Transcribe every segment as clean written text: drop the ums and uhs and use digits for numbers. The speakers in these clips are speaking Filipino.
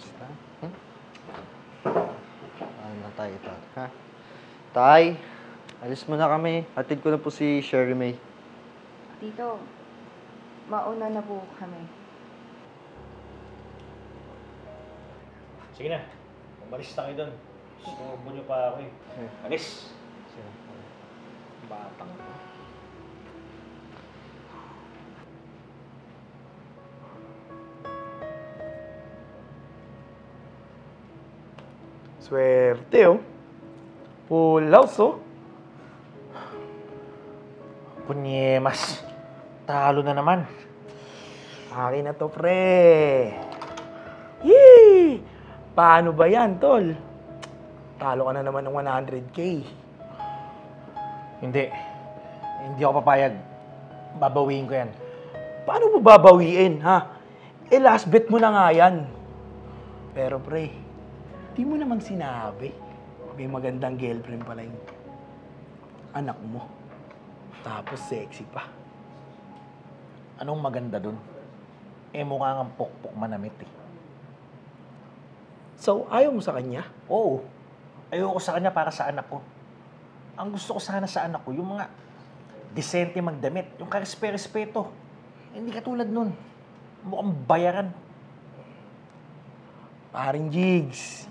Basta. Ano na tayo ito, ha? Tay, alis muna kami. Hatid ko na po si Sherry May. Tito, mauna na po kami. Sige na. Umalis na kayo doon. Susubo niyo pa ako eh. Alis! Batang to. Swerte, oh. Full house, oh. Kunyemas. Talo na naman. Akin na to, pre. Yee! Paano ba yan, tol? Talo ka na naman ng 100K. Hindi. Hindi ako papayag. Babawiin ko yan. Paano mo babawiin, ha? Eh, last bet mo na nga yan. Pero, pre, di mo naman sinabi. May magandang girlfriend pala yung anak mo. Tapos sexy pa. Anong maganda dun? Eh, mukha nga pokpok manamit eh. So, ayaw mo sa kanya? Oo. Ayoko sa kanya para sa anak ko. Ang gusto ko sana sa anak ko, yung mga disente magdamit, yung karespe-respeto. Hindi katulad nun. Mukhang bayaran. Paring Jigs,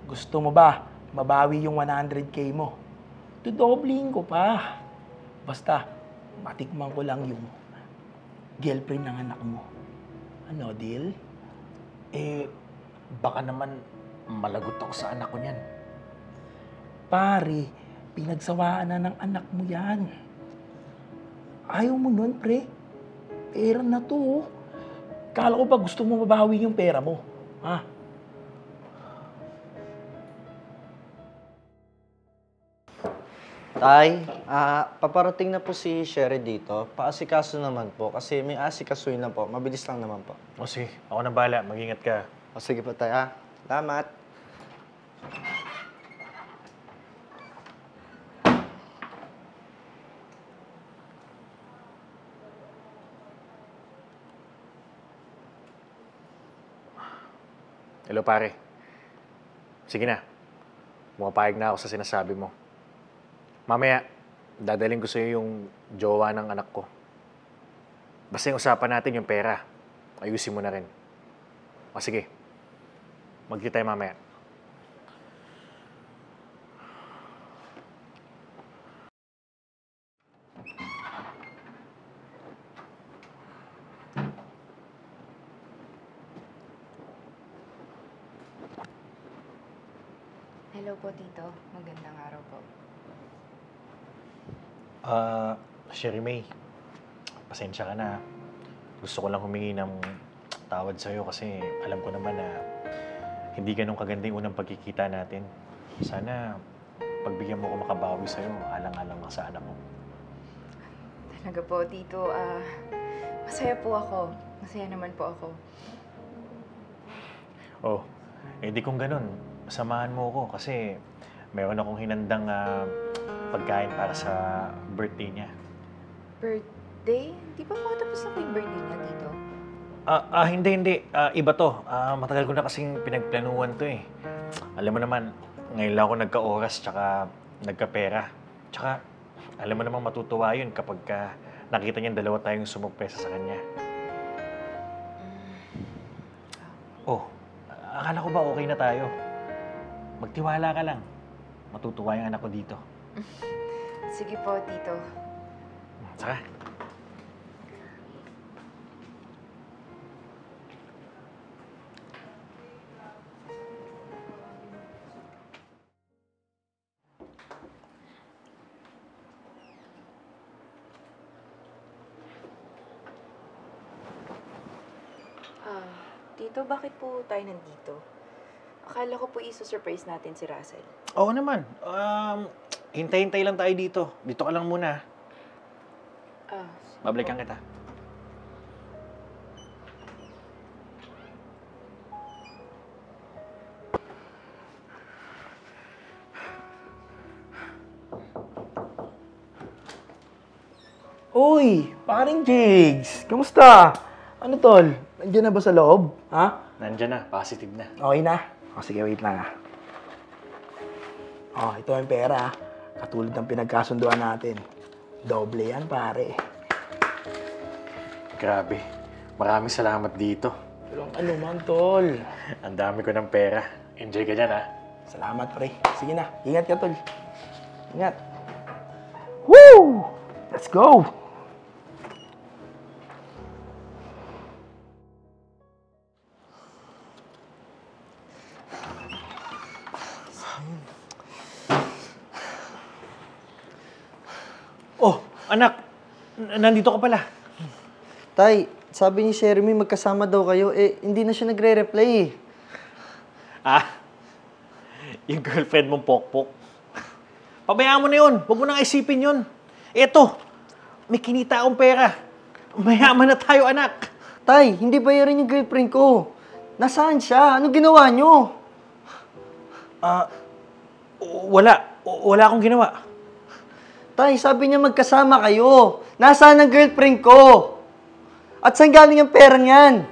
gusto mo ba mabawi yung 100K mo? Dodobling ko pa. Basta, matikman ko lang yung girlfriend ng anak mo. Ano, deal? Eh, baka naman malagot ako sa anak ko niyan. Pare, pinagsawaan na ng anak mo yan. Ayaw mo nun, pre. Pera na to, oh. Kala ko ba gusto mo mabawi yung pera mo? Ha? Tay, paparating na po si Sherry dito. Paasikaso naman po kasi may asikasuin na po. Mabilis lang naman po. O sige, ako na bahala. Mag-ingat ka. O sige po tay, ha? Salamat. Hello, pare. Sige na. Pumapayag na ako sa sinasabi mo. Mamaya, dadaling ko sa'yo yung jowa ng anak ko. Basta yung usapan natin yung pera. Ayusin mo na rin. O sige. Magkita tayo mamaya. Hello po, Tito. Magandang araw po. Sherry May, pasensya ka na. Gusto ko lang humingi ng tawad sa'yo kasi alam ko naman na hindi ganun kaganda yung unang pagkikita natin. Sana pagbigyan mo ko makabawi sa'yo, alang-alang lang sa anak mo. Talaga po, Tito. Masaya po ako. Masaya naman po ako. Oh, di kung ganun, samahan mo ko kasi meron akong hinandang pagkain para sa birthday niya. Birthday? Di ba po tapos na po yung birthday niya, Tito? Hindi. Iba to. Matagal ko na kasing pinagplanuhan to eh. Alam mo naman, ngayon lang ako nagka-oras tsaka nagka-pera. Tsaka, alam mo namang matutuwa yun kapag nakita niya dalawa tayong sumugpesa sa kanya. Oh, akala ko ba okay na tayo? Magtiwala ka lang. Matutuwa yung anak ko dito. Sige po, Tito. Saka. Tito, bakit po tayo nandito? Akala ko po iso-surprise natin si Russell. Oo naman. Hintay-hintay lang tayo dito. Dito ka lang muna. Sige Babalikan po. kita. Uy, paring Jigs, kamusta? Ano tol? Nandiyan na ba sa loob? Ha? Nandyan na, positive na. Okay na? O sige, wait lang ah. Oh, ito yung pera ah. Katulad ng pinagkasunduan natin. Doble yan, pare. Grabe. Maraming salamat dito. Walang ano man, tol. Ang dami ko ng pera. Enjoy ka dyan, ha? Salamat, pre. Sige na, ingat ka, tol. Ingat. Woo! Let's go! Oh, anak. Nandito ka pala. Tay, sabi ni Jeremy magkasama daw kayo. Eh, hindi na siya nagre-reply eh. Ah, yung girlfriend mong pokpok. Pabayaan mo na yun. Huwag mo nang isipin yun. Eto, may kinita akong pera. Mayaman na tayo, anak. Tay, hindi ba yun yung girlfriend ko? Nasaan siya? Ano ginawa nyo? Wala akong ginawa. Tay, sabi niya magkasama kayo. Nasaan ang girlfriend ko? At saan galing ang pera niyan?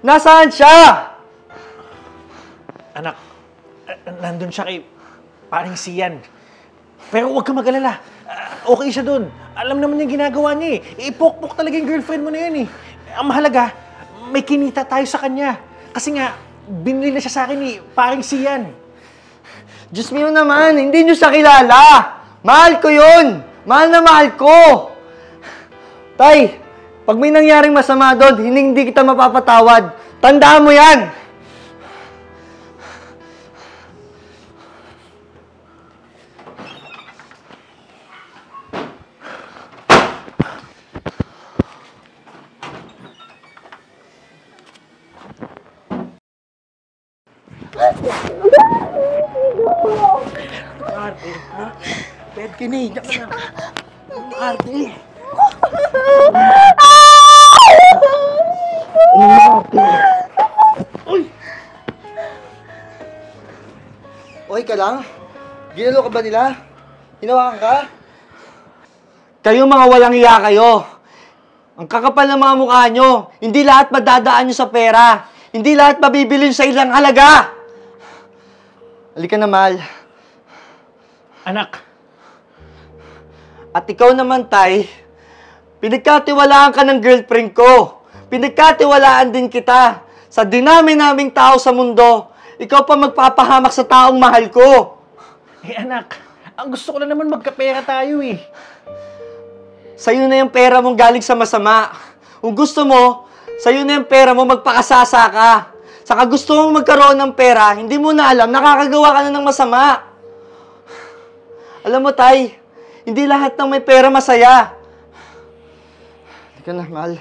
Nasaan siya? Anak, nandun siya kay paring Sian. Pero huwag ka mag-alala. Okay siya dun. Alam naman yung ginagawa niya eh. Ipokpok talaga yung girlfriend mo na yun eh. Ang mahalaga, may kinita tayo sa kanya. Kasi nga, binili na siya sa akin ni paring Sian. Diyos mio naman, hindi nyo siya kilala. Mahal ko yun. Mahal na mahal ko. Tay, pag may nangyaring masama doon, hindi kita mapapatawad. Tandaan mo yan. Arte, ha? Bed kini, diyan ka na. Arte. Okay ka lang? Ginalo ka ba nila? Hinawakan ka? Kayo mga walang iya kayo. Ang kakapal ng mga mukha nyo. Hindi lahat madadaan nyo sa pera. Hindi lahat mabibili nyo sa ilang halaga. Halika na, mahal. Anak, At ikaw naman, Tay, pinagkatiwalaan ka ng girlfriend ko. Pinagkatiwalaan din kita. Sa dinami-naming tao sa mundo, ikaw pa magpapahamak sa taong mahal ko. anak, ang gusto ko na naman magkapera tayo eh. Sa'yo na yung pera mong galing sa masama. Kung gusto mo, sa'yo na yung pera mo magpakasasa ka. Saka gusto mong magkaroon ng pera, hindi mo na alam, nakakagawa ka na ng masama. Alam mo, Tay, hindi lahat ng may pera masaya. Hindi ka na, mahal.